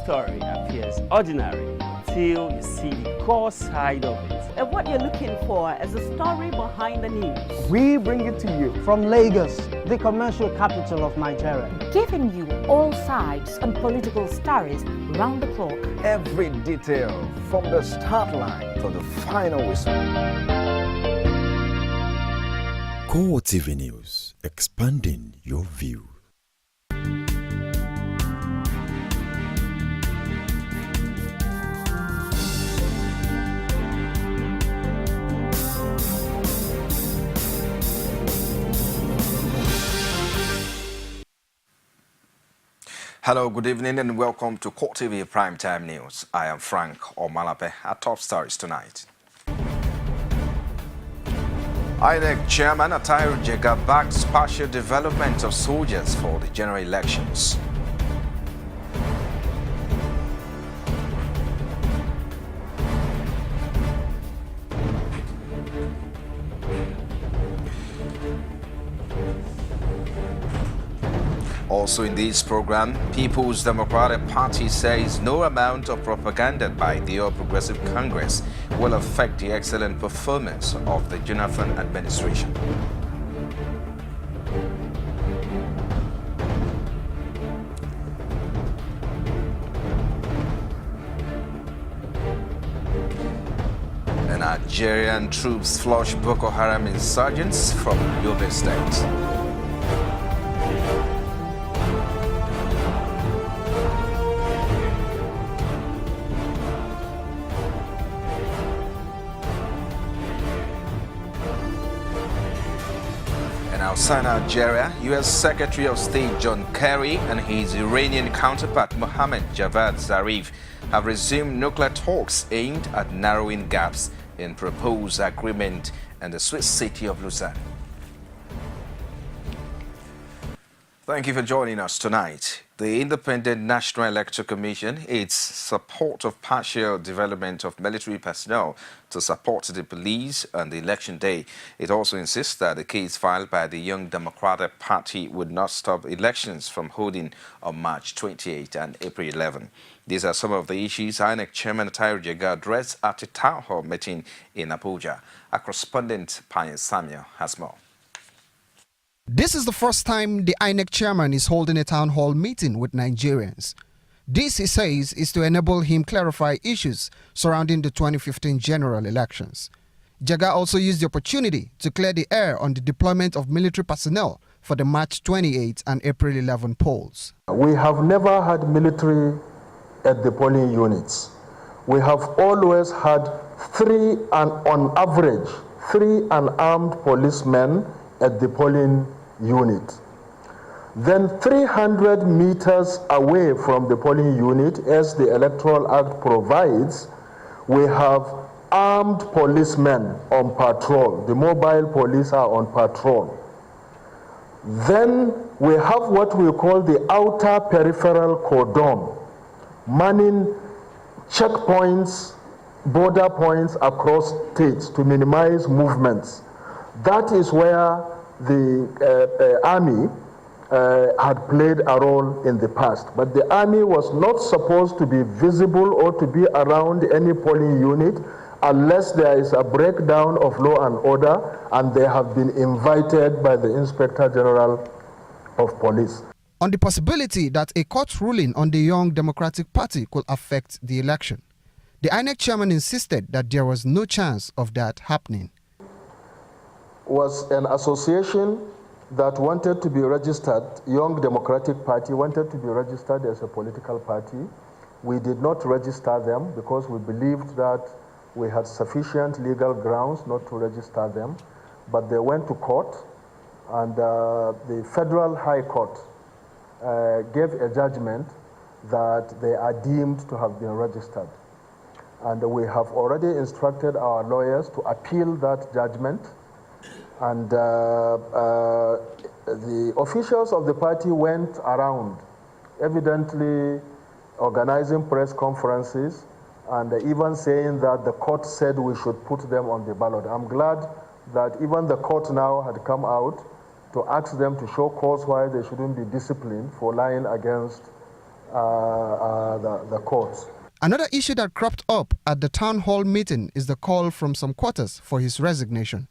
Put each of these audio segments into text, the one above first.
Story appears ordinary until you see the core side of it. And what you're looking for is the story behind the news. We bring it to you from Lagos, the commercial capital of Nigeria. Giving you all sides and political stories round the clock. Every detail from the start line to the final whistle. CoreTV News, expanding your view. Hello, good evening and welcome to CoreTV Primetime News. I am Frank Omalape. Our top stories tonight. INEC Chairman Atahiru Jega backs partial development of soldiers for the general elections. Also in this program, People's Democratic Party says no amount of propaganda by the All Progressive Congress will affect the excellent performance of the Jonathan administration. And Nigerian troops flush Boko Haram insurgents from Yobe State. Outside Nigeria, U.S. Secretary of State John Kerry and his Iranian counterpart Mohammad Javad Zarif have resumed nuclear talks aimed at narrowing gaps in proposed agreement in the Swiss city of Lausanne. Thank you for joining us tonight. The Independent National Electoral Commission, its support of partial development of military personnel to support the police on the election day. It also insists that the case filed by the Young Democratic Party would not stop elections from holding on March 28 and April 11. These are some of the issues INEC Chairman Atahiru Jega addressed at a town hall meeting in Abuja. Our correspondent, Payne Samuel, has more. This is the first time the INEC chairman is holding a town hall meeting with Nigerians. This, he says, is to enable him clarify issues surrounding the 2015 general elections. Jega also used the opportunity to clear the air on the deployment of military personnel for the March 28 and April 11 polls. We have never had military at the polling units. We have always had on average, three unarmed policemen at the polling unit. Then 300 meters away from the polling unit, as the Electoral Act provides, we have armed policemen on patrol. The mobile police are on patrol. Then we have what we call the outer peripheral cordon, manning checkpoints, border points across states to minimize movements. That is where the army had played a role in the past. But the army was not supposed to be visible or to be around any polling unit unless there is a breakdown of law and order and they have been invited by the Inspector General of Police. On the possibility that a court ruling on the Young Democratic Party could affect the election, the INEC chairman insisted that there was no chance of that happening. Was an association that wanted to be registered, Young Democratic Party wanted to be registered as a political party. We did not register them because we believed that we had sufficient legal grounds not to register them. But they went to court, and the Federal High Court gave a judgment that they are deemed to have been registered. And we have already instructed our lawyers to appeal that judgment. And the officials of the party went around, evidently organizing press conferences and even saying that the court said we should put them on the ballot. I'm glad that even the court now had come out to ask them to show cause why they shouldn't be disciplined for lying against the courts. Another issue that cropped up at the town hall meeting is the call from some quarters for his resignation.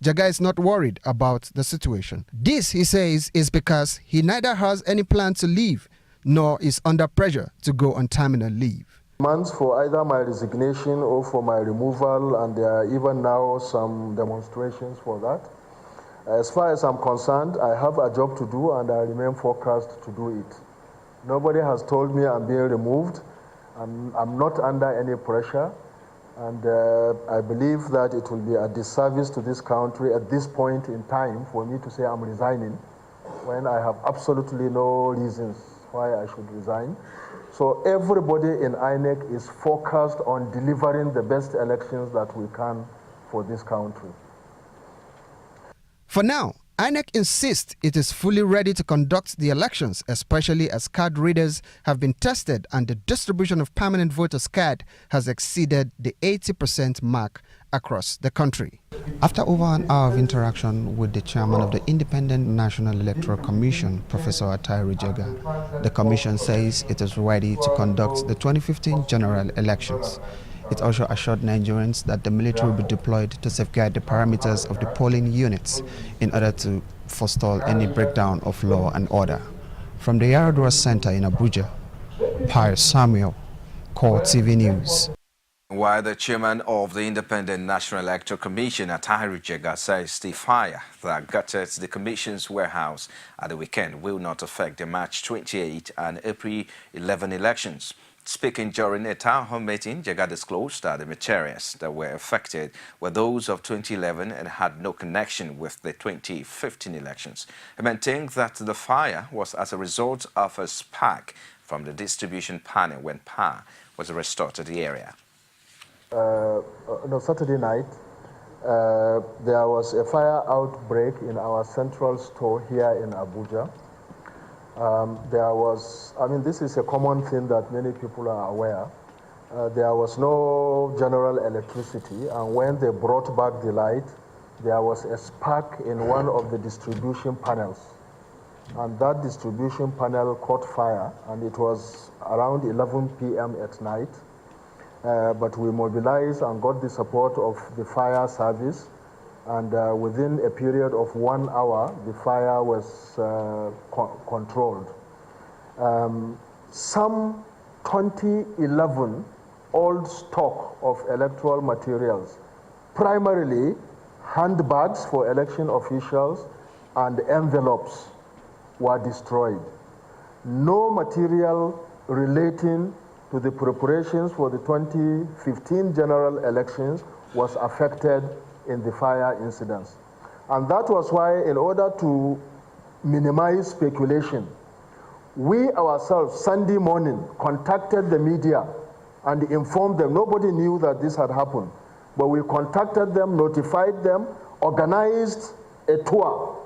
Jaga is not worried about the situation. This, he says, is because he neither has any plan to leave nor is under pressure to go on terminal leave. Demands for either my resignation or for my removal, and there are even now some demonstrations for that. As far as I'm concerned, I have a job to do and I remain focused to do it. Nobody has told me I'm being removed. I'm not under any pressure, and I believe that it will be a disservice to this country at this point in time for me to say I'm resigning when I have absolutely no reasons why I should resign. So everybody in INEC is focused on delivering the best elections that we can for this country. For now, INEC insists it is fully ready to conduct the elections, especially as card readers have been tested and the distribution of permanent voters' card has exceeded the 80% mark across the country. After over an hour of interaction with the chairman of the Independent National Electoral Commission, Professor Atahiru Jega, the commission says it is ready to conduct the 2015 general elections. It also assured Nigerians that the military will be deployed to safeguard the parameters of the polling units in order to forestall any breakdown of law and order. From the Yaradua Center in Abuja, Pius Samuel, CoreTV News. While the chairman of the Independent National Electoral Commission, Atahiru Jega, says the fire that gutted the commission's warehouse at the weekend will not affect the March 28 and April 11 elections. Speaking during a town hall meeting, Jega disclosed that the materials that were affected were those of 2011 and had no connection with the 2015 elections. He maintained that the fire was as a result of a spark from the distribution panel when power was restored to the area. Saturday night, there was a fire outbreak in our central store here in Abuja. This is a common thing that many people are aware. There was no general electricity, and when they brought back the light, there was a spark in one of the distribution panels. And that distribution panel caught fire, and it was around 11 p.m. at night. But we mobilized and got the support of the fire service, and within a period of 1 hour, the fire was controlled. Some 2011 old stock of electoral materials, primarily handbags for election officials and envelopes, were destroyed. No material relating to the preparations for the 2015 general elections was affected in the fire incidents. And that was why, in order to minimize speculation, we ourselves, Sunday morning, contacted the media and informed them. Nobody knew that this had happened, but we contacted them, notified them, organized a tour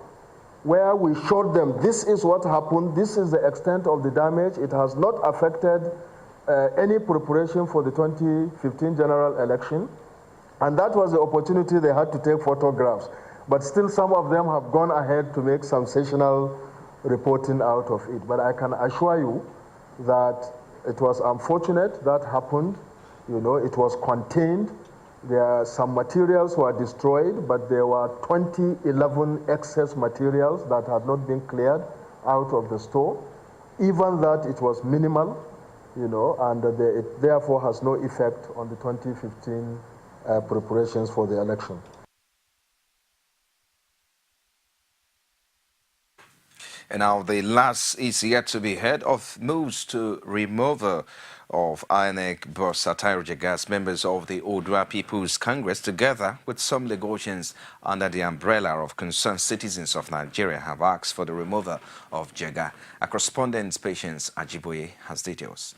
where we showed them this is what happened, this is the extent of the damage. It has not affected any preparation for the 2015 general election. And that was the opportunity they had to take photographs. But still, some of them have gone ahead to make sensational reporting out of it. But I can assure you that it was unfortunate that happened. You know, it was contained. Some materials were destroyed, but there were 2011 excess materials that had not been cleared out of the store. Even that, it was minimal, you know, and it therefore has no effect on the 2015 preparations for the election. And now the last is yet to be heard of moves to removal of INEC boss Atahiru Jega's members of the Odua People's Congress, together with some Lagosians under the umbrella of Concerned Citizens of Nigeria, have asked for the removal of Jega. A correspondent, Patience Ajiboye, has details.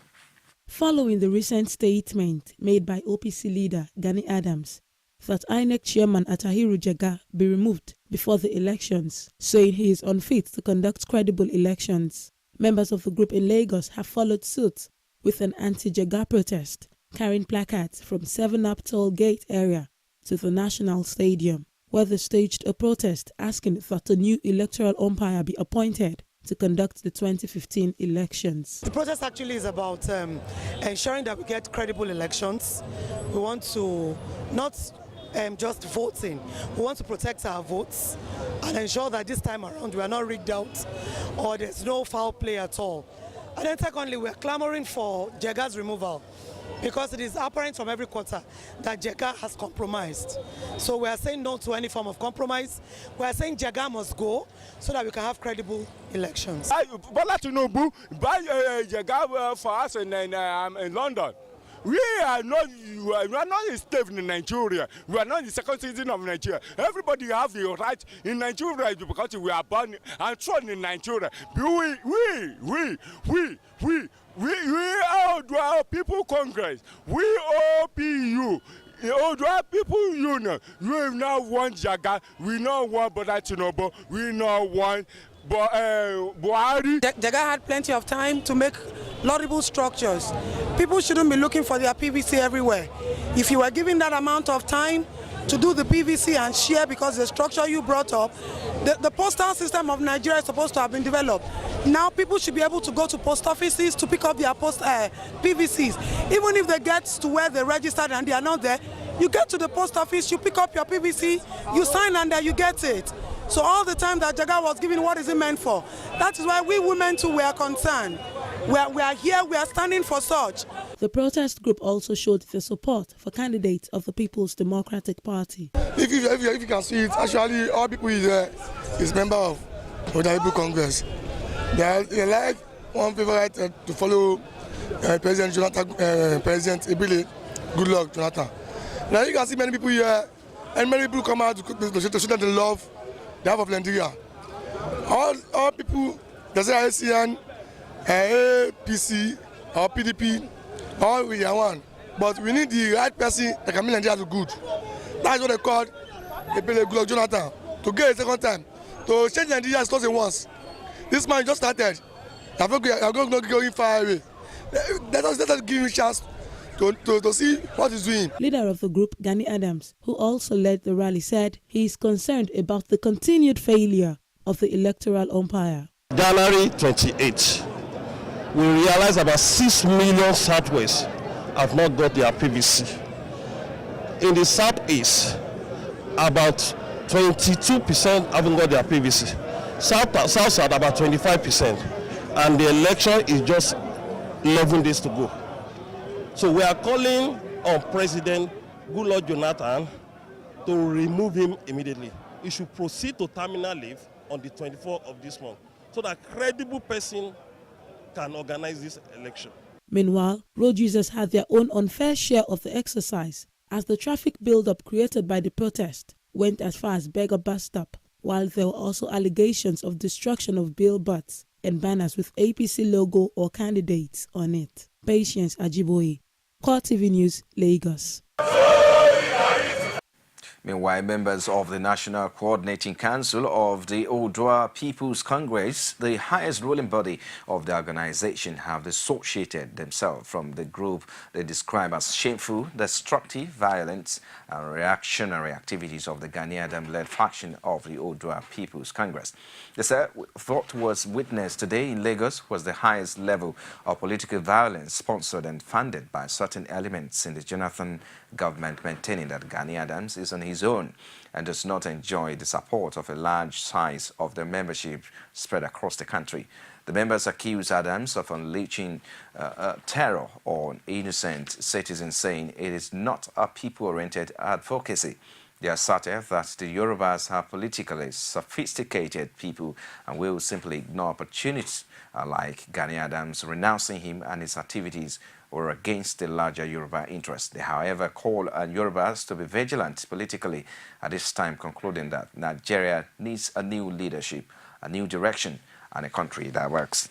Following the recent statement made by OPC leader Gani Adams that INEC chairman Atahiru Jega be removed before the elections, saying he is unfit to conduct credible elections, members of the group in Lagos have followed suit with an anti-Jega protest, carrying placards from 7-Up Toll Gate area to the National Stadium, where they staged a protest asking that a new electoral umpire be appointed to conduct the 2015 elections. The protest actually is about ensuring that we get credible elections. We want to not just voting. We want to protect our votes and ensure that this time around we are not rigged out or there's no foul play at all. And then secondly, we are clamoring for Jega's removal because it is apparent from every quarter that Jega has compromised. So we are saying no to any form of compromise. We are saying Jega must go so that we can have credible elections. Bola Tinubu buy Jega for us in London. We are not a slave in Nigeria. We are not the second citizen of Nigeria. Everybody have the right in Nigeria because we are born and thrown in Nigeria. We are People Congress. We OPU. The People Union. We now want Jaga. We now want Bola Tinubu. We now want Buhari. Jaga had plenty of time to make laudable structures. People shouldn't be looking for their PVC everywhere. If you were given that amount of time to do the PVC and share, because the structure you brought up, the postal system of Nigeria is supposed to have been developed. Now people should be able to go to post offices to pick up their PVCs. Even if they get to where they registered and they are not there, you get to the post office, you pick up your PVC, you sign and there you get it. So all the time that Jaga was given, what is it meant for? That is why we women too were concerned. We are here, we are standing for such. The protest group also showed their support for candidates of the People's Democratic Party. If you can see it, actually all people is member of the People Congress. They like one favorite to follow President Ibili, Goodluck Jonathan. Now you can see many people here, and many people come out to show them the love they have of Nigeria. All people, they say ACN, APC or PDP, all we are one. But we need the right person that can make Nigeria to good. That's what they call Ibili, Goodluck Jonathan. To get a second time, to change Nigeria is not once. This man just started. I'm not going far away. Let us give him a chance to see what he's doing. Leader of the group, Gani Adams, who also led the rally, said he is concerned about the continued failure of the electoral umpire. January 28, we realized about 6 million Southwest have not got their PVC. In the Southeast, about 22% haven't got their PVC. South about 25%, and the election is just 11 days to go. So we are calling on President Goodluck Jonathan to remove him immediately. He should proceed to terminal leave on the 24th of this month, so that a credible person can organize this election. Meanwhile, road users had their own unfair share of the exercise, as the traffic build-up created by the protest went as far as Beggar bus stop, while there were also allegations of destruction of billboards and banners with APC logo or candidates on it. Patience Ajiboye, CoreTV News, Lagos. Meanwhile, members of the National Coordinating Council of the Oodua People's Congress, the highest ruling body of the organization, have dissociated themselves from the group they describe as shameful, destructive, violent, and reactionary activities of the Gani Adams-led faction of the Oodua People's Congress. They said what was witnessed today in Lagos was the highest level of political violence sponsored and funded by certain elements in the Jonathan government, maintaining that Gani Adams is on his own and does not enjoy the support of a large size of the membership spread across the country. The members accuse Adams of unleashing terror on innocent citizens, saying it is not a people-oriented advocacy. They asserted that the Yorubas are politically sophisticated people and will simply ignore opportunities like Gani Adams, renouncing him and his activities or against the larger Yoruba interests. They, however, call on Yorubas to be vigilant politically at this time, concluding that Nigeria needs a new leadership, a new direction, and a country that works.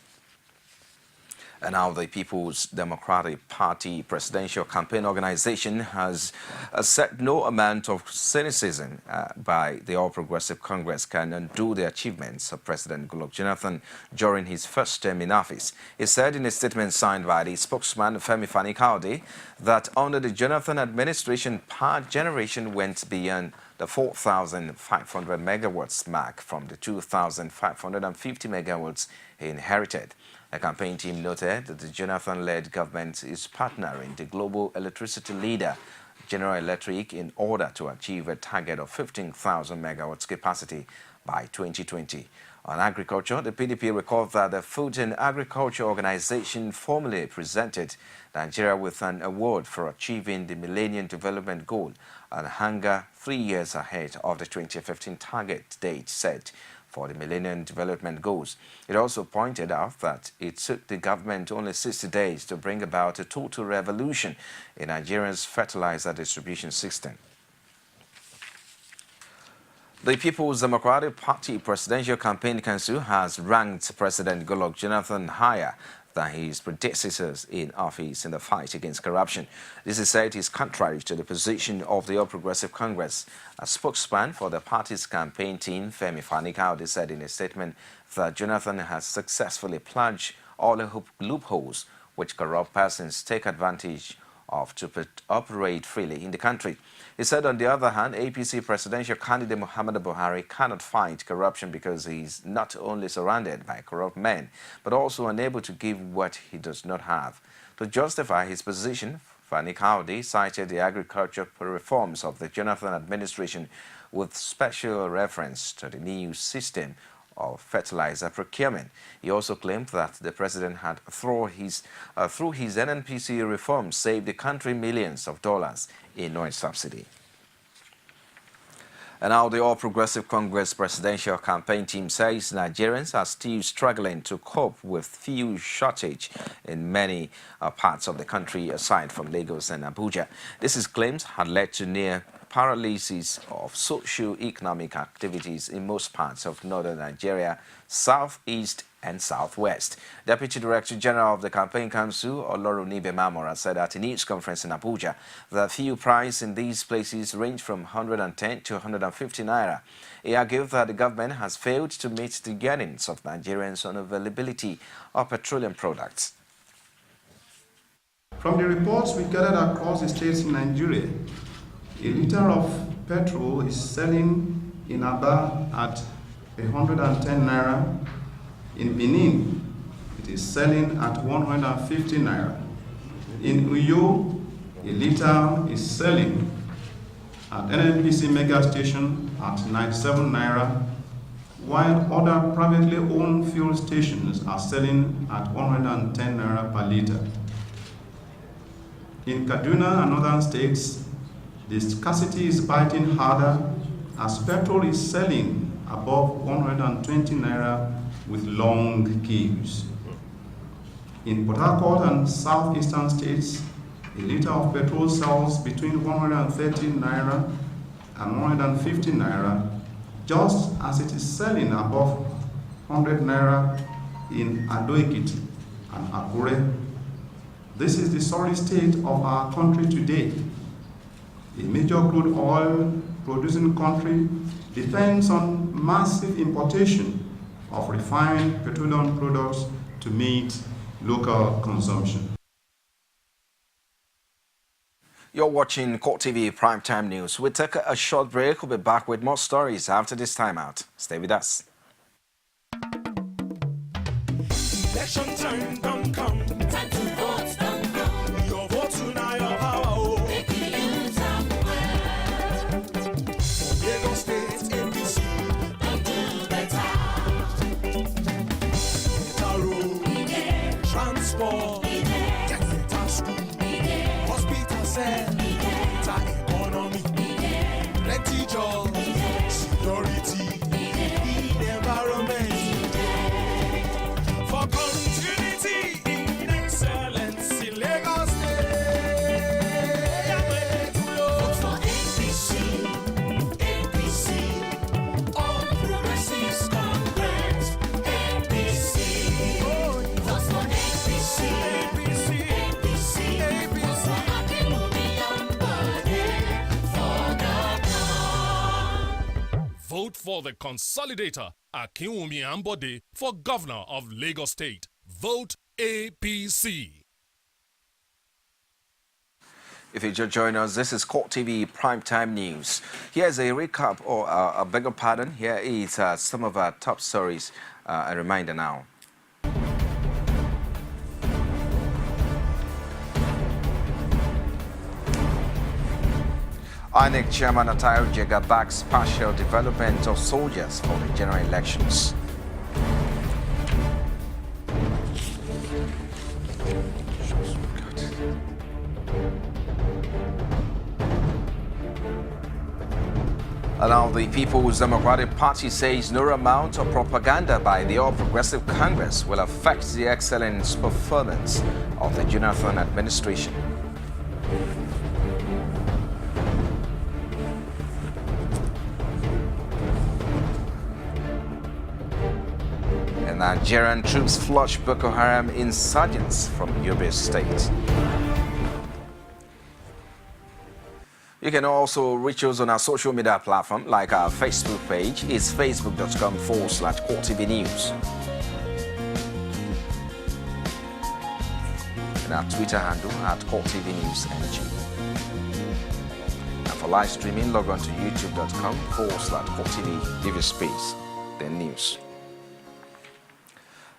And now the People's Democratic Party Presidential Campaign Organization has said no amount of cynicism by the All Progressive Congress can undo the achievements of President Goodluck Jonathan during his first term in office. He said in a statement signed by the spokesman Femi Fani-Kaode that under the Jonathan administration, power generation went beyond the 4,500 megawatts mark from the 2,550 megawatts he inherited. The campaign team noted that the Jonathan-led government is partnering the global electricity leader, General Electric, in order to achieve a target of 15,000 megawatts capacity by 2020. On agriculture, the PDP recalled that the Food and Agriculture Organization formally presented Nigeria with an award for achieving the Millennium Development Goal and hunger 3 years ahead of the 2015 target date set for the Millennium Development Goals. It also pointed out that it took the government only 60 days to bring about a total revolution in Nigeria's fertilizer distribution system. The People's Democratic Party Presidential Campaign Council has ranked President Goodluck Jonathan higher than his predecessors in office in the fight against corruption. This is said is contrary to the position of the All Progressive Congress. A spokesman for the party's campaign team, Femi Fani-Kaode, said in a statement that Jonathan has successfully plunged all the loopholes which corrupt persons take advantage of to operate freely in the country. He said, on the other hand, APC presidential candidate Muhammadu Buhari cannot fight corruption because he is not only surrounded by corrupt men, but also unable to give what he does not have. To justify his position, Fani-Kaode cited the agriculture reforms of the Jonathan administration with special reference to the new system of fertilizer procurement. He also claimed that the president had, through his NNPC reforms, saved the country millions of dollars in oil subsidy. And now the All Progressive Congress presidential campaign team says Nigerians are still struggling to cope with fuel shortage in many parts of the country aside from Lagos and Abuja. This is claims had led to near paralysis of socio-economic activities in most parts of northern Nigeria, southeast and southwest. Deputy Director General of the Campaign Council, Olorunibe Mamora, said at a news conference in Abuja that fuel price in these places range from 110 to 150 naira. He argued that the government has failed to meet the yearnings of Nigerians on availability of petroleum products. From the reports we gathered across the states in Nigeria, a liter of petrol is selling in Aba at 110 naira. In Benin, it is selling at 150 naira. In Uyo, a liter is selling at NNPC mega station at 97 naira, while other privately owned fuel stations are selling at 110 naira per liter. In Kaduna and other states, the scarcity is biting harder as petrol is selling above 120 naira with long queues. In Port Harcourt and southeastern states, a liter of petrol sells between 130 naira and 150 naira, just as it is selling above 100 naira in Ado-Ekiti and Akure. This is the sorry state of our country today. A major crude oil producing country depends on massive importation of refined petroleum products to meet local consumption. You're watching CoreTV Primetime News. We'll take a short break. We'll be back with more stories after this timeout. Stay with us. Election time don't come. Time to vote don't come. Your vote tonight, your power. Make you use them well. For Lagos State, APC, don't do better. Better road, transport, get better school, hospital cell, better economy, plenty jobs, security, the environment. For continuity in excellence in Lagos State. Vote for APC, APC, All Progressives Congress, APC. Vote for APC, APC, APC, APC. Vote for Akinwumi Ambode for governor. Vote for the consolidator, Akinwumi Ambode, for governor of Lagos State. Vote APC. If you just join us, this is CoreTV Primetime News. Here's a recap, or a bigger pardon. Here is some of our top stories. A reminder now. INEC Chairman Atahiru Jega backs partial development of soldiers for the general elections. And now the People's Democratic Party says no amount of propaganda by the All Progressive Congress will affect the excellent performance of the Jonathan administration. And Nigerian troops flush Boko Haram insurgents from Yobe State. You can also reach us on our social media platform, like our Facebook page. It's facebook.com/CoreTV News. And our Twitter handle @CoreTV News NG. And for live streaming, log on to youtube.com/CoreTV. Give your space, then news.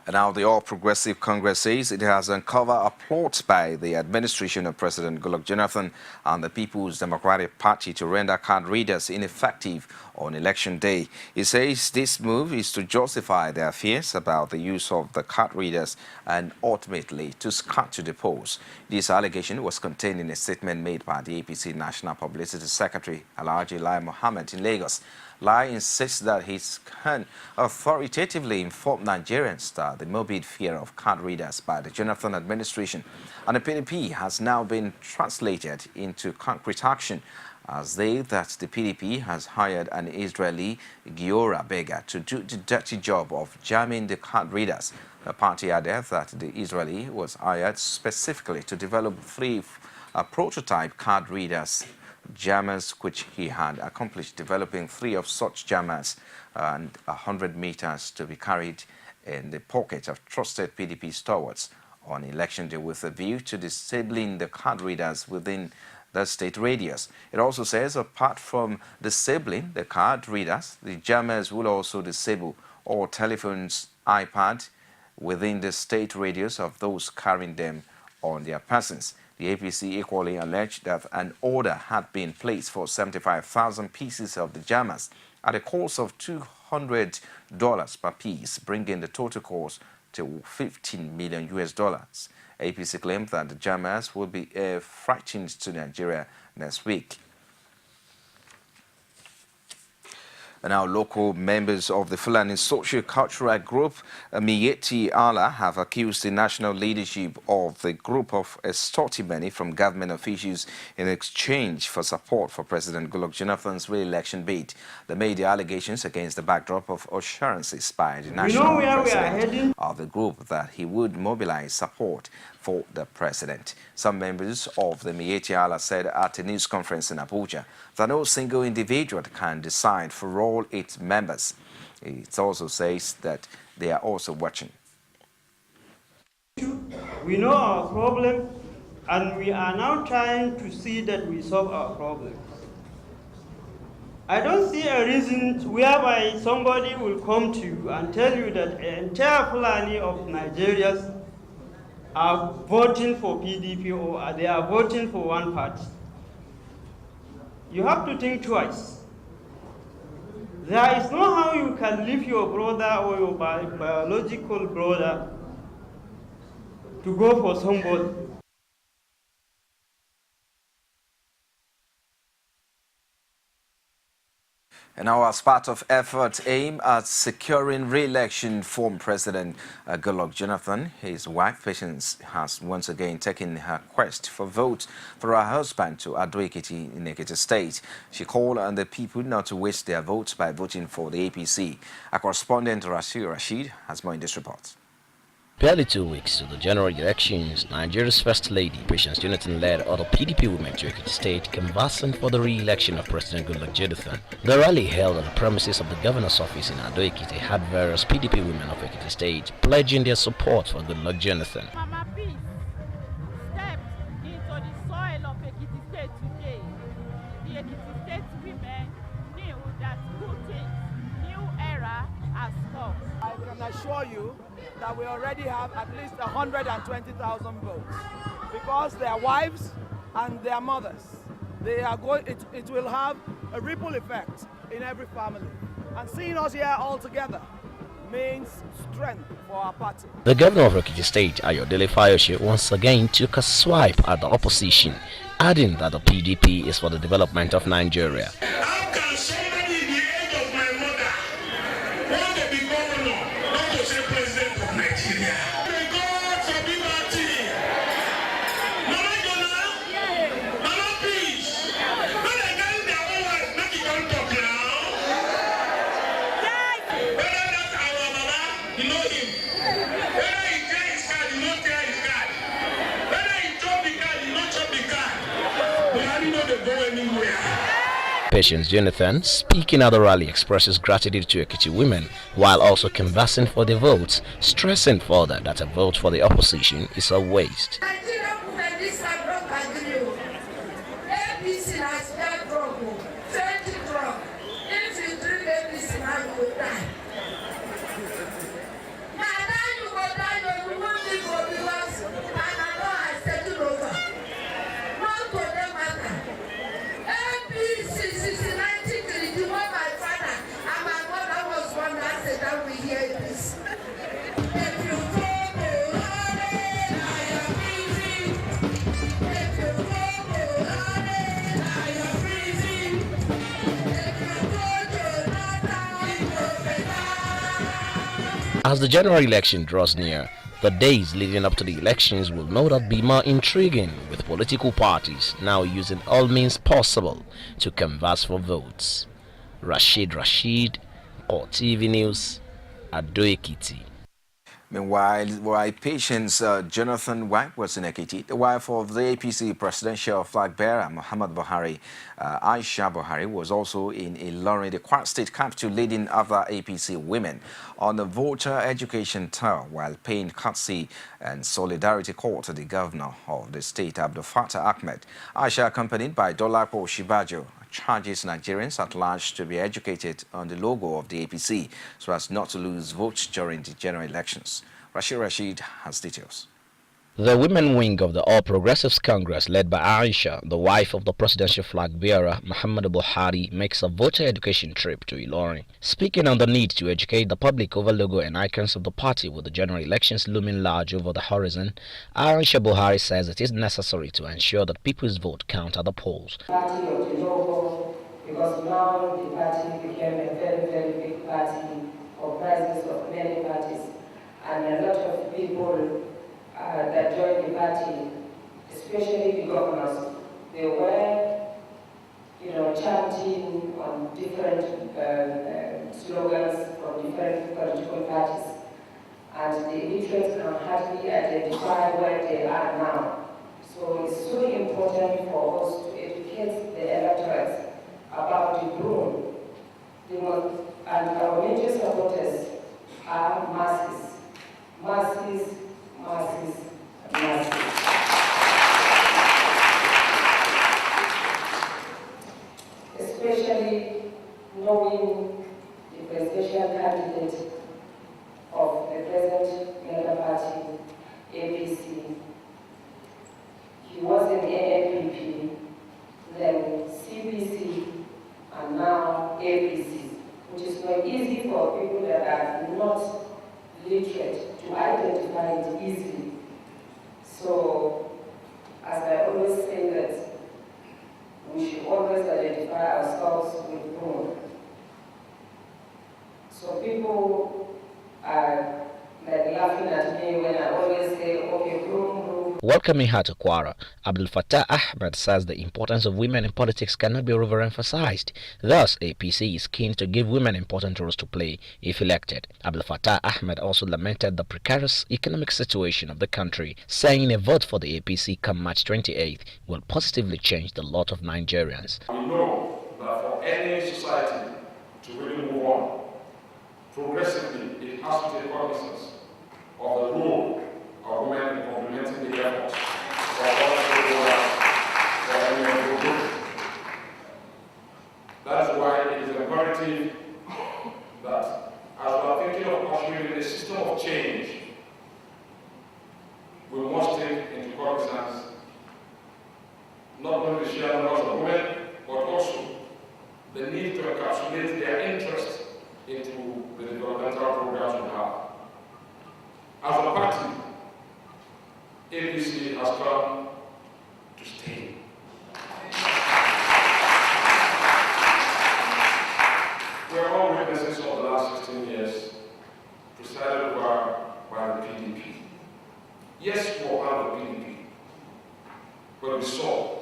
And now the All Progressive Congress says it has uncovered a plot by the administration of President Goodluck Jonathan and the People's Democratic Party to render card readers ineffective on election day. It says this move is to justify their fears about the use of the card readers and ultimately to scatter the polls. This allegation was contained in a statement made by the APC National Publicity Secretary Alhaji Lai Mohammed in Lagos. Lai insists that he can authoritatively inform Nigerians that the morbid fear of card readers by the Jonathan administration and the PDP has now been translated into concrete action, as the PDP has hired an Israeli Giora beggar to do the dirty job of jamming the card readers. The party added that the Israeli was hired specifically to develop 3 prototype card readers jammers, which he had accomplished developing 3 of such jammers and 100 meters to be carried in the pocket of trusted PDP stalwarts on election day with a view to disabling the card readers within the state radius. It also says apart from disabling the card readers, the jammers will also disable all telephones, iPad within the state radius of those carrying them on their persons. The APC equally alleged that an order had been placed for 75,000 pieces of the jammers at a cost of $200 per piece, bringing the total cost to $15 million. APC claimed that the jammers will be freighted to Nigeria next week. And now local members of the Fulani socio-cultural group Miyetti Allah have accused the national leadership of the group of extorting money from government officials in exchange for support for President Goodluck Jonathan's re-election bid. They made the allegations against the backdrop of assurances by the national president of the group that he would mobilize support for the president. Some members of the Miyetti Allah said at a news conference in Abuja that no single individual can decide for all its members. It also says that they are also watching. We know our problem and we are now trying to see that we solve our problems. I don't see a reason whereby somebody will come to you and tell you that the entire Fulani of Nigerians are voting for PDP or they are voting for one party. You have to think twice. There is no how you can leave your brother or your biological brother to go for somebody. And now, as part of efforts aimed at securing re-election for President Goodluck Jonathan, his wife Patience has once again taken her quest for votes for her husband to Ado-Ekiti in Ekiti State. She called on the people not to waste their votes by voting for the APC. Our correspondent Rashid has more in this report. Barely 2 weeks to the general elections, Nigeria's First Lady, Patience Jonathan, led other PDP women to Ekiti State canvassing for the re-election of President Goodluck Jonathan. The rally held at the premises of the governor's office in Ado-Ekiti had various PDP women of Ekiti State pledging their support for Goodluck Jonathan. Mama Peace stepped into the soil of Ekiti Ekiti State today, the Ekiti State women knew that good things, new era has come. I can assure you that we already have at least 120,000 votes because their wives and their mothers, they are going. It will have a ripple effect in every family. And seeing us here all together means strength for our party. The governor of Ekiti State, Ayodele Fayose, once again took a swipe at the opposition, adding that the PDP is for the development of Nigeria. How can somebody in the age of my mother want to be governor, not to say president of Nigeria? May God forgive our team. Mama Jonah, Mama Peace, when they carry their own wife, make it come talk now. Whether that's our Baba, you know him. Whether he tear his card, you not tear his card. Whether he chop the card, you not chop the card. But I didn't know they go anywhere. Patience Jonathan, speaking at the rally, expresses gratitude to Ekiti women while also canvassing for their votes, stressing further that a vote for the opposition is a waste. As the general election draws near, the days leading up to the elections will no doubt be more intriguing, with political parties now using all means possible to canvass for votes. Rashid, CoreTV News, Ado Ekiti. Meanwhile, Patience Jonathan White was in Ekiti, the wife of the APC presidential flag bearer Muhammad Buhari, Aisha Buhari, was also in Ilorin, the Kwara State capital, leading other APC women on a voter education tour while paying courtesy and solidarity call to the governor of the state, Abdul Fattah Ahmed. Aisha, accompanied by Dolapo Shibajo, charges Nigerians at large to be educated on the logo of the APC so as not to lose votes during the general elections. Rashid has details. The women wing of the All Progressives Congress, led by Aisha, the wife of the presidential flag bearer Muhammad Buhari, makes a voter education trip to Ilorin. Speaking on the need to educate the public over logo and icons of the party with the general elections looming large over the horizon, Aisha Buhari says it is necessary to ensure that people's vote count at the polls. Party of the logo, because now the party became a very, very big party, comprises of many parties, and a lot of people that joined the party, especially the governors, they were, chanting on different slogans from different political parties, and the illiterates can hardly identify where they are now. So it's so important for us to educate the electorates about the rule. And our major supporters are masses, masses, masses, masses. Especially knowing the presidential candidate of the present mega party, APC. He was in ANPP, then CBC, and now APC, which is not easy for people that are not literate to identify it easily. So, as I always say that we should always identify ourselves with whom. So people are like laughing at me when I always say, okay, boom. Welcoming her to Kwara, Abdul Fattah Ahmed says the importance of women in politics cannot be overemphasized. Thus, APC is keen to give women important roles to play if elected. Abdul Fattah Ahmed also lamented the precarious economic situation of the country, saying a vote for the APC come March 28th will positively change the lot of Nigerians. We know that for any society to really move on, progressively it has to take cognizance of the role of women in complementing the efforts for not only the sheer numbers of women, but also the need to encapsulate their interest into the developmental programs we have. As a party, APC has come to stay. We are all witnesses of the last 16 years presided over by the PDP. Yes, we were part of the PDP, but we saw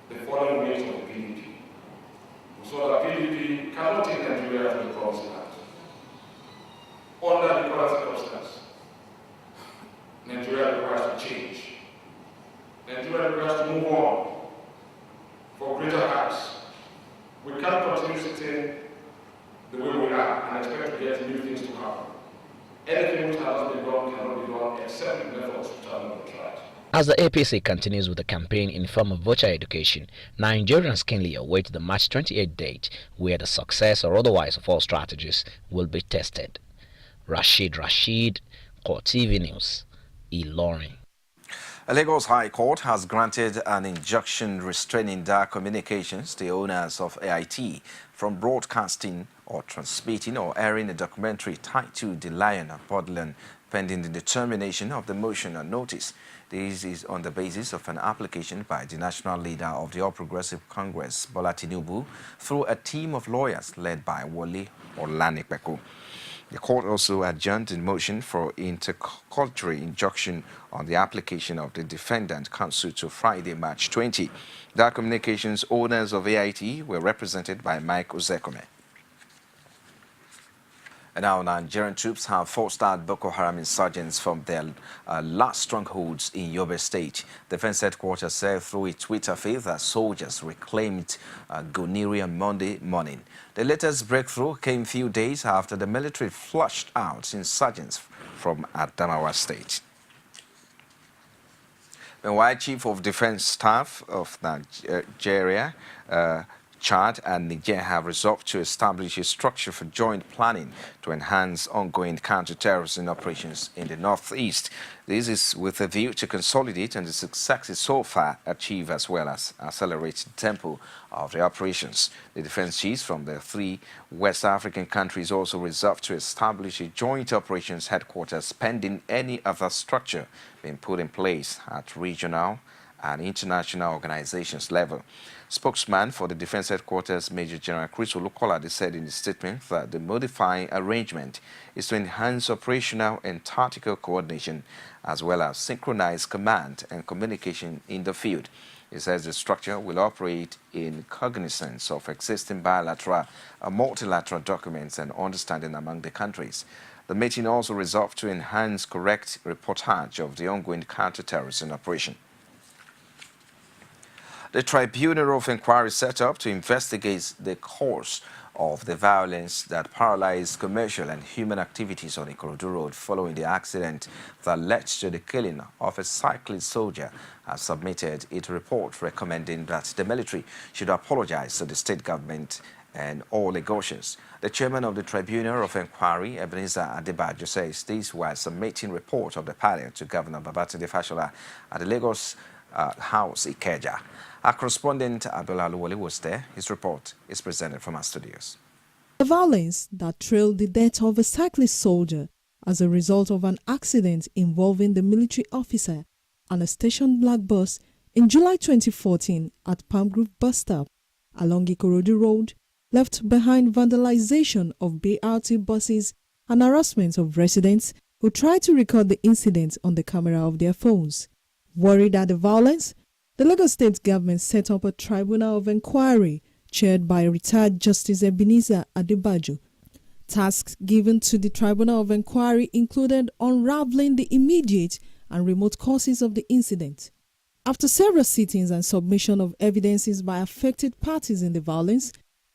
the fallen ways of the PDP. We saw that PDP cannot take Nigeria to the promised land. Under the current circumstance, Nigeria requires to change. Nigeria requires to move on for greater heights. We can't continue sitting the way we are and expect to get new things to happen. Anything which has not been done cannot be done except with efforts which have not been tried. As the APC continues with the campaign in form of voter education, Nigerians keenly await the March 28 date where the success or otherwise of all strategies will be tested. Rashid, CoreTV News, Ilorin. A Lagos High Court has granted an injunction restraining their communications to owners of AIT from broadcasting or transmitting or airing a documentary titled The Lion of Bodleian pending the determination of the motion and notice. This is on the basis of an application by the national leader of the All Progressive Congress, Bola Tinubu, through a team of lawyers led by Wole Olanipekun. The court also adjourned the motion for interlocutory injunction on the application of the defendant counsel to Friday, March 20. The communications owners of AIT were represented by Mike Ozekome. And now Nigerian troops have forced out Boko Haram insurgents from their last strongholds in Yobe State. Defense headquarters said through a Twitter feed that soldiers reclaimed Goniri on Monday morning. The latest breakthrough came few days after the military flushed out insurgents from Adamawa State. Meanwhile, Chief of Defense Staff of Nigeria, Chad and Niger have resolved to establish a structure for joint planning to enhance ongoing counter-terrorism operations in the northeast. This is with a view to consolidate on the successes so far achieved as well as accelerate the tempo of the operations. The defense chiefs from the three West African countries also resolved to establish a joint operations headquarters pending any other structure being put in place at regional and international organizations level. Spokesman for the Defense Headquarters, Major General Chris Olukolade, said in his statement that the modifying arrangement is to enhance operational and tactical coordination as well as synchronize command and communication in the field. He says the structure will operate in cognizance of existing bilateral and multilateral documents and understanding among the countries. The meeting also resolved to enhance correct reportage of the ongoing counter-terrorism operation. The Tribunal of Inquiry set up to investigate the cause of the violence that paralyzed commercial and human activities on Ikorodu Road following the accident that led to the killing of a cyclist soldier has submitted its report recommending that the military should apologize to the state government and all Lagosians. The chairman of the Tribunal of Inquiry, Ebenezer Adebayo, says this while submitting report of the panel to Governor Babatunde Fashola at the Lagos House Ikeja. Our correspondent Abdullah Aluwale was there. His report is presented from our studios. The violence that trailed the death of a cyclist soldier as a result of an accident involving the military officer and a station black bus in July 2014 at Palm Grove bus stop along Ikorodu Road left behind vandalization of BRT buses and harassment of residents who tried to record the incident on the camera of their phones. Worried at the violence, the Lagos State government set up a tribunal of inquiry chaired by retired Justice Ebenezer Adebayo. Tasks given to the tribunal of inquiry included unraveling the immediate and remote causes of the incident. After several sittings and submission of evidences by affected parties in the violence,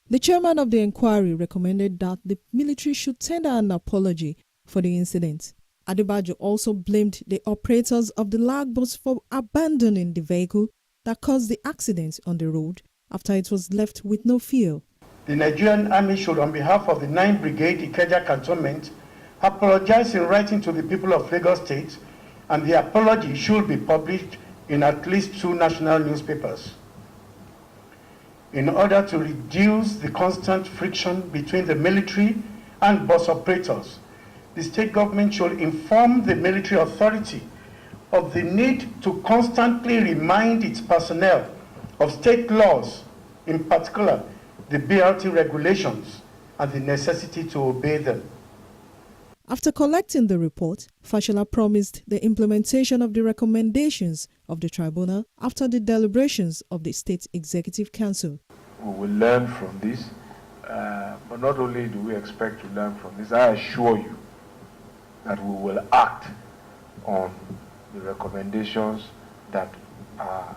the chairman of the inquiry recommended that the military should tender an apology for the incident. Adebayo also blamed the operators of the lag bus for abandoning the vehicle that caused the accident on the road after it was left with no fuel. The Nigerian Army should, on behalf of the 9th Brigade Ikeja Cantonment, apologize in writing to the people of Lagos State, and the apology should be published in at least 2 national newspapers. In order to reduce the constant friction between the military and bus operators, the state government should inform the military authority of the need to constantly remind its personnel of state laws, in particular the BRT regulations, and the necessity to obey them. After collecting the report, Fashola promised the implementation of the recommendations of the tribunal after the deliberations of the State Executive Council. We will learn from this, but not only do we expect to learn from this, I assure you that we will act on the recommendations that are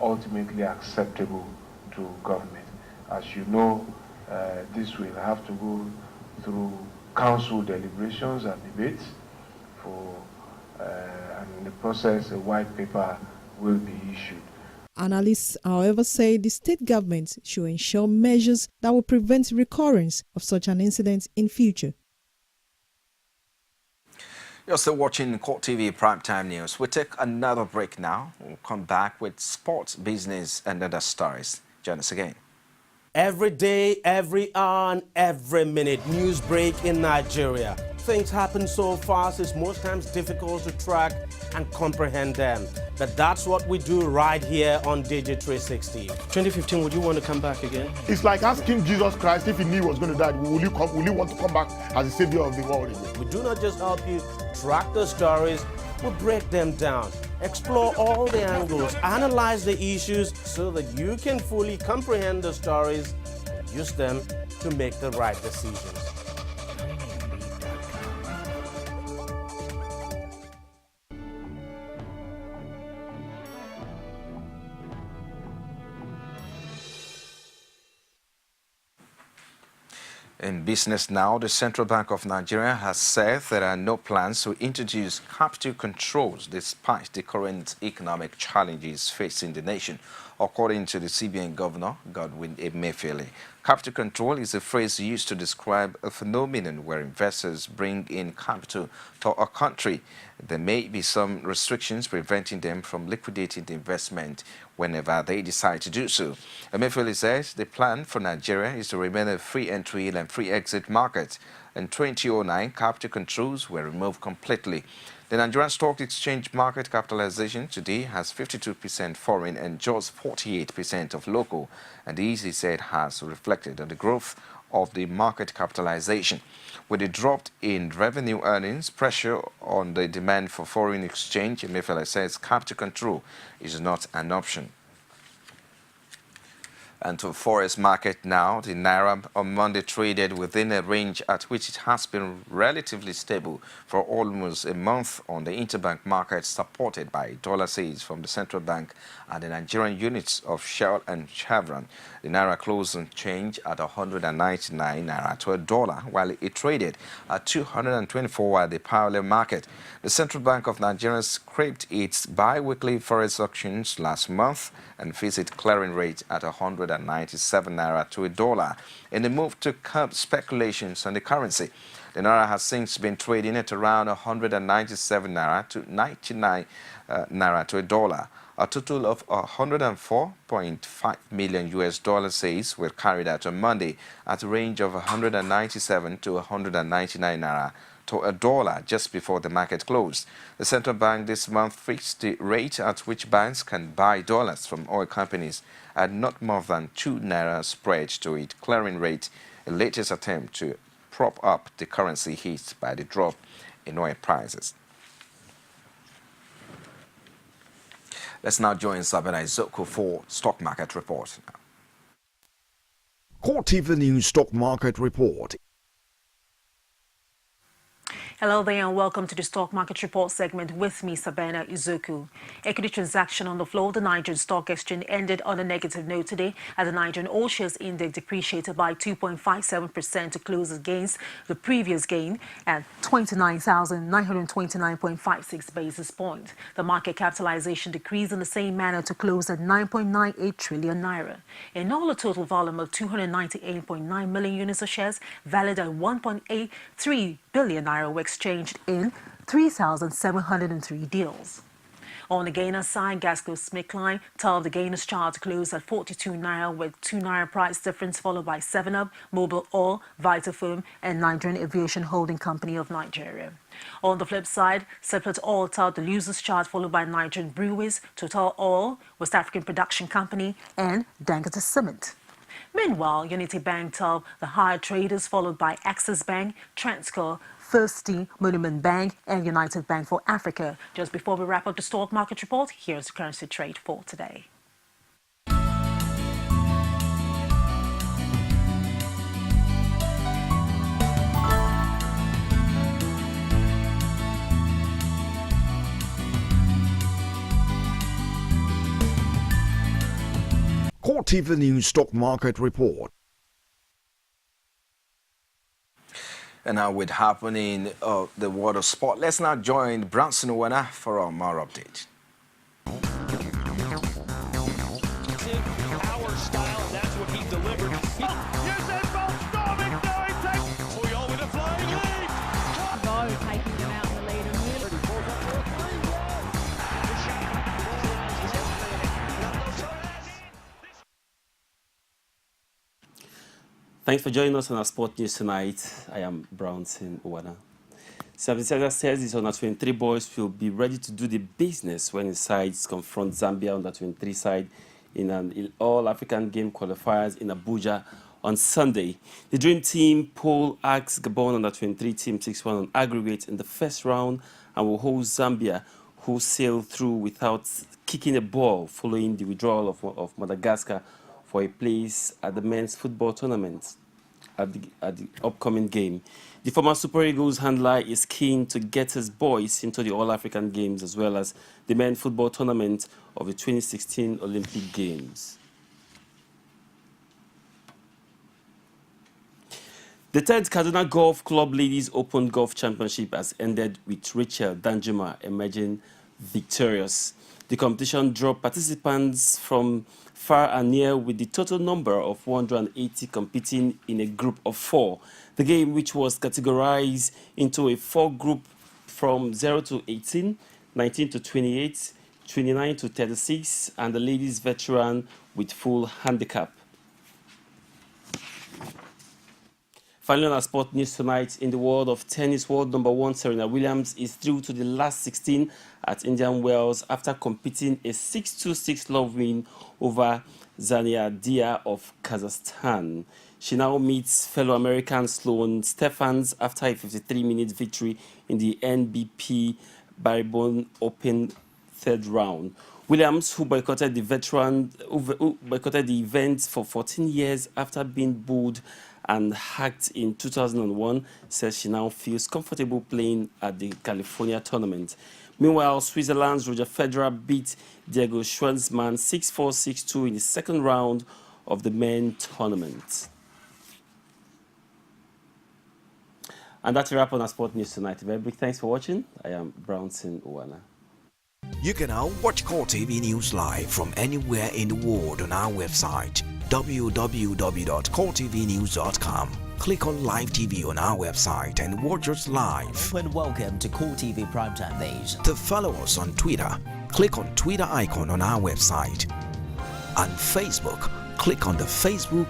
ultimately acceptable to government. As you know, this will have to go through council deliberations and debates, and in the process a white paper will be issued. Analysts, however, say the state government should ensure measures that will prevent recurrence of such an incident in future. You're still watching CoreTV Primetime News. We'll take another break now. We'll come back with sports, business, and other stories. Join us again. Every day, every hour, and every minute, news break in Nigeria. Things happen so fast, it's most times difficult to track and comprehend them. But that's what we do right here on Digi 360. 2015, would you want to come back again? It's like asking Jesus Christ if he knew he was going to die, will you want to come back as the savior of the world again? We do not just help you track the stories, we break them down, explore all the angles, analyze the issues so that you can fully comprehend the stories and use them to make the right decisions. In business now, the Central Bank of Nigeria has said there are no plans to introduce capital controls despite the current economic challenges facing the nation. According to the CBN Governor, Godwin Emefiele, capital control is a phrase used to describe a phenomenon where investors bring in capital to a country. There may be some restrictions preventing them from liquidating the investment whenever they decide to do so. Emefiele says the plan for Nigeria is to remain a free entry and free exit market. In 2009, capital controls were removed completely. The Nigerian Stock Exchange market capitalization today has 52% foreign and just 48% of local, and this, he said, has reflected on the growth of the market capitalization. With a drop in revenue earnings, pressure on the demand for foreign exchange, Emefiele says capital control is not an option. And to forex market now, the Naira on Monday traded within a range at which it has been relatively stable for almost a month on the interbank market, supported by dollar sales from the central bank and the Nigerian units of Shell and Chevron. The Naira closed on change at 199 Naira to a dollar, while it traded at 224 at the parallel market. The Central Bank of Nigeria scraped its bi-weekly forex auctions last month and fixed its clearing rate at 197 Naira to a dollar in a move to curb speculations on the currency. The Naira has since been trading at around 197 Naira to 99 Naira to a dollar. A total of 104.5 million US dollar sales were carried out on Monday at a range of 197 to 199 Naira to a dollar just before the market closed. The central bank this month fixed the rate at which banks can buy dollars from oil companies at not more than 2 Naira spread to its clearing rate, a latest attempt to prop up the currency hit by the drop in oil prices. Let's now join Sabina Izoko for Stock Market Report. CoreTV News Stock Market Report. Hello there and welcome to the Stock Market Report segment with me, Sabina Izuku. Equity transaction on the floor of the Nigerian Stock Exchange ended on a negative note today as the Nigerian All Shares Index depreciated by 2.57% to close against the previous gain at 29,929.56 basis points. The market capitalization decreased in the same manner to close at 9.98 trillion naira. In all, a total volume of 298.9 million units of shares valued at 1.83 billion naira were exchanged in 3,703 deals. On the gainer side, Gasco Smithkline told the gainers chart to close at 42 naira with 2 naira price difference, followed by 7up, Mobile Oil, Vitafoam, and Nigerian Aviation Holding Company of Nigeria. On the flip side, Seplat Oil told the losers chart, followed by Nigerian Breweries, Total Oil, West African Production Company, and Dangote Cement. Meanwhile, Unity Bank told the higher traders, followed by Access Bank, Transcorp, Thirsty, Monument Bank, and United Bank for Africa. Just before we wrap up the stock market report, here's the currency trade for today. CoreTV News Stock Market Report. And now with happening the world of sport, let's now join Branson Owana for our more update. Our style, that's what he delivered. Here's that ball, storming, Oyol with a flying lead. Go taking them out in the lead and really. Thanks for joining us on our sport news tonight. I am Brownson Owana. 76ers says his under-23 boys will be ready to do the business when his sides confront Zambia under-23 side in an all-African game qualifiers in Abuja on Sunday. The Dream Team poll asked Gabon under-23 team 6-1 on aggregate in the first round and will host Zambia, who sailed through without kicking a ball following the withdrawal of Madagascar for a place at the men's football tournament at the upcoming game. The former Super Eagles handler is keen to get his boys into the All-African Games as well as the men's football tournament of the 2016 Olympic Games. The 3rd Kaduna Golf Club Ladies Open Golf Championship has ended with Rachel Danjuma emerging victorious. The competition drew participants from far and near with the total number of 180 competing in a group of 4. The game, which was categorized into a 4-group from 0 to 18, 19 to 28, 29 to 36, and the ladies veteran with full handicap. Finally, on our sport news tonight, in the world of tennis, world number 1 Serena Williams is through to the last 16 at Indian Wells after competing a 6-2-6 love win over Zania Dia of Kazakhstan. She now meets fellow American Sloane Stephens after a 53-minute victory in the NBP Baribon Open 3rd round. Williams, who boycotted the event for 14 years after being booed and hacked in 2001, says she now feels comfortable playing at the California tournament. Meanwhile, Switzerland's Roger Federer beat Diego Schwartzman 6-4, 6-2 in the 2nd round of the men's tournament. And that's a wrap on our sport news tonight. Very big thanks for watching. I am Brownson Owana. You can now watch CoreTV News live from anywhere in the world on our website www.coretvnews.com. Click on Live TV on our website and watch us live. And welcome to CoreTV Primetime Days. To follow us on Twitter, click on Twitter icon on our website. On Facebook, click on the Facebook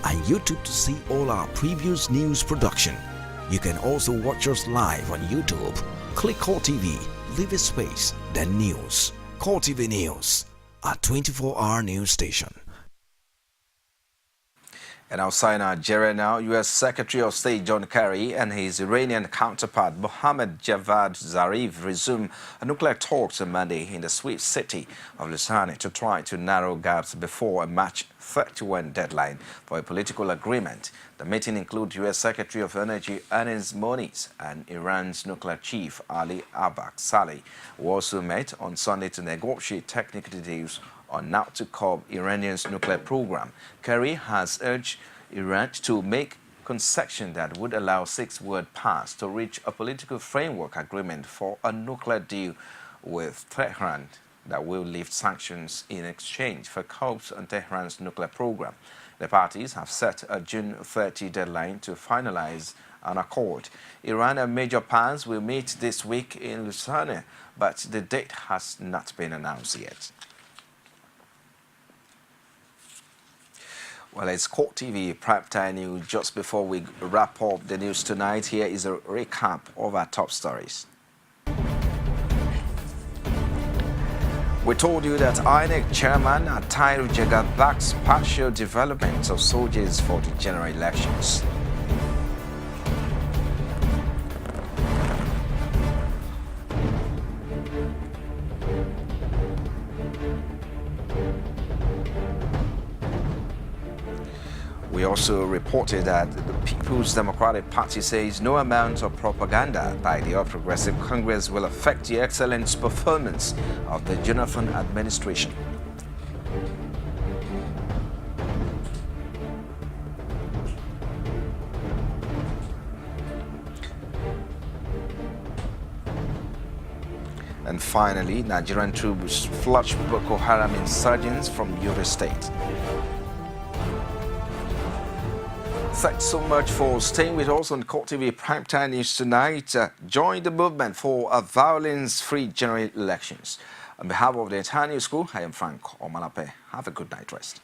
and YouTube to see all our previous news production. You can also watch us live on YouTube. Click CoreTV, leave a space, then News. CoreTV News, a 24-hour news station. And outside Nigeria now, U.S. Secretary of State John Kerry and his Iranian counterpart Mohammad Javad Zarif resumed nuclear talks on Monday in the sweet city of Lausanne to try to narrow gaps before a March 31 deadline for a political agreement. The meeting includes U.S. Secretary of Energy Ernest Moniz and Iran's nuclear chief Ali Abbaq Saleh, who also met on Sunday to negotiate technical details on how to curb Iranian's nuclear program. Kerry has urged Iran to make concessions that would allow 6-word pass to reach a political framework agreement for a nuclear deal with Tehran that will lift sanctions in exchange for curbs on Tehran's nuclear program. The parties have set a June 30 deadline to finalize an accord. Iran and major powers will meet this week in Lucerne, but the date has not been announced yet. Well, it's CoreTV Primetime News. Just before we wrap up the news tonight, here is a recap of our top stories. We told you that INEC Chairman Atahiru Jega backs partial development of soldiers for the general elections. We also reported that the People's Democratic Party says no amount of propaganda by the All Progressive Congress will affect the excellent performance of the Jonathan administration. And finally, Nigerian troops flush Boko Haram insurgents from Yobe State. Thanks so much for staying with us on CoreTV Primetime News tonight. Join the movement for a violence-free general elections. On behalf of the entire news crew, I am Frank Omalape. Have a good night rest.